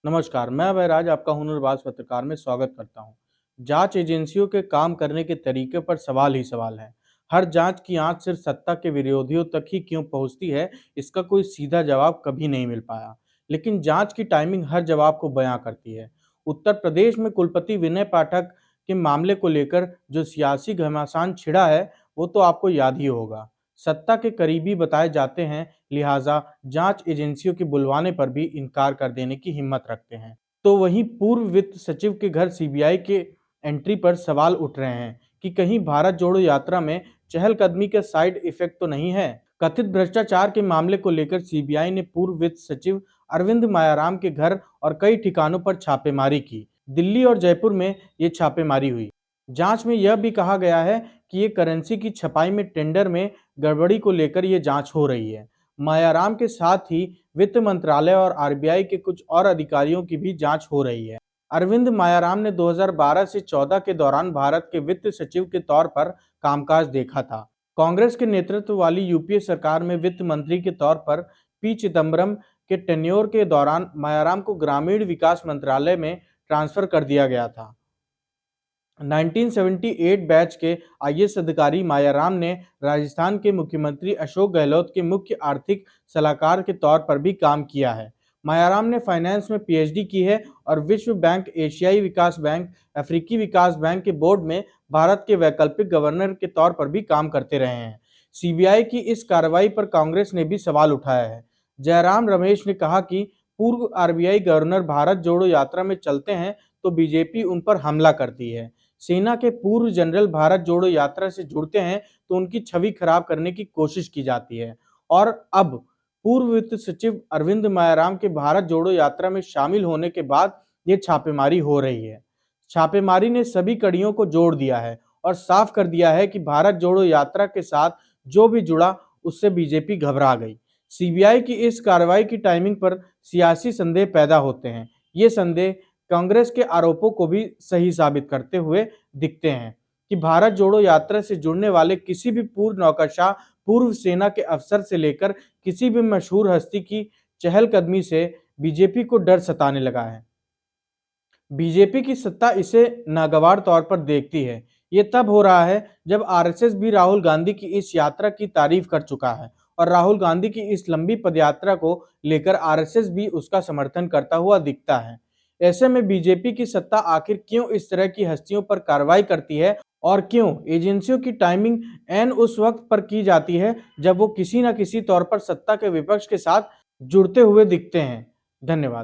नमस्कार, मैं अभयराज आपका हुनरबाज पत्रकार में स्वागत करता हूं। जांच एजेंसियों के काम करने के तरीके पर सवाल ही सवाल है। हर जांच की आंच सिर्फ सत्ता के विरोधियों तक ही क्यों पहुंचती है, इसका कोई सीधा जवाब कभी नहीं मिल पाया। लेकिन जांच की टाइमिंग हर जवाब को बयां करती है। उत्तर प्रदेश में कुलपति विनय पाठक के मामले को लेकर जो सियासी घमासान छिड़ा है, वो तो आपको याद ही होगा। सत्ता के करीबी बताए जाते हैं, लिहाजा जांच एजेंसियों के बुलवाने पर भी इनकार कर देने की हिम्मत रखते हैं। तो वहीं पूर्व वित्त सचिव के घर सीबीआई के एंट्री पर सवाल उठ रहे हैं कि कहीं भारत जोड़ो यात्रा में चहलकदमी का साइड इफेक्ट तो नहीं है। कथित भ्रष्टाचार के मामले को लेकर सीबीआई ने पूर्व वित्त सचिव अरविंद मायाराम के घर और कई ठिकानों पर छापेमारी की। दिल्ली और जयपुर में ये छापेमारी हुई। जांच में यह भी कहा गया है कि ये करेंसी की छपाई में टेंडर में गड़बड़ी को लेकर ये जांच हो रही है। मायाराम के साथ ही वित्त मंत्रालय और आरबीआई के कुछ और अधिकारियों की भी जांच हो रही है। अरविंद मायाराम ने 2012 से 14 के दौरान भारत के वित्त सचिव के तौर पर कामकाज देखा था। कांग्रेस के नेतृत्व वाली यूपीए सरकार में वित्त मंत्री के तौर पर पी चिदम्बरम के टेन्योर के दौरान मायाराम को ग्रामीण विकास मंत्रालय में ट्रांसफर कर दिया गया था। 1978 बैच के आईएएस अधिकारी मायाराम ने राजस्थान के मुख्यमंत्री अशोक गहलोत के मुख्य आर्थिक सलाहकार के तौर पर भी काम किया है। मायाराम ने फाइनेंस में पीएचडी की है और विश्व बैंक, एशियाई विकास बैंक, अफ्रीकी विकास बैंक के बोर्ड में भारत के वैकल्पिक गवर्नर के तौर पर भी काम करते रहे हैं। सीबीआई की इस कार्रवाई पर कांग्रेस ने भी सवाल उठाया है। जयराम रमेश ने कहा कि पूर्व आरबीआई गवर्नर भारत जोड़ो यात्रा में चलते हैं तो बीजेपी उन पर हमला करती है। सेना के पूर्व जनरल भारत जोड़ो यात्रा से जुड़ते हैं तो उनकी छवि खराब करने की कोशिश की जाती है। और अब पूर्व वित्त सचिव अरविंद मायाराम के भारत जोड़ो यात्रा में शामिल होने के बाद ये छापेमारी हो रही है। छापेमारी ने सभी कड़ियों को जोड़ दिया है और साफ कर दिया है कि भारत जोड़ो यात्रा के साथ जो भी जुड़ा उससे बीजेपी घबरा गई। सीबीआई की इस कार्रवाई की टाइमिंग पर सियासी संदेह पैदा होते हैं। ये संदेह कांग्रेस के आरोपों को भी सही साबित करते हुए दिखते हैं कि भारत जोड़ो यात्रा से जुड़ने वाले किसी भी पूर्व नौकरशाह, पूर्व सेना के अफसर से लेकर किसी भी मशहूर हस्ती की चहलकदमी से बीजेपी को डर सताने लगा है। बीजेपी की सत्ता इसे नागवार तौर पर देखती है। ये तब हो रहा है जब आरएसएस भी राहुल गांधी की इस यात्रा की तारीफ कर चुका है और राहुल गांधी की इस लंबी पदयात्रा को लेकर आरएसएस भी उसका समर्थन करता हुआ दिखता है। ऐसे में बीजेपी की सत्ता आखिर क्यों इस तरह की हस्तियों पर कार्रवाई करती है और क्यों एजेंसियों की टाइमिंग एन उस वक्त पर की जाती है जब वो किसी न किसी तौर पर सत्ता के विपक्ष के साथ जुड़ते हुए दिखते हैं। धन्यवाद।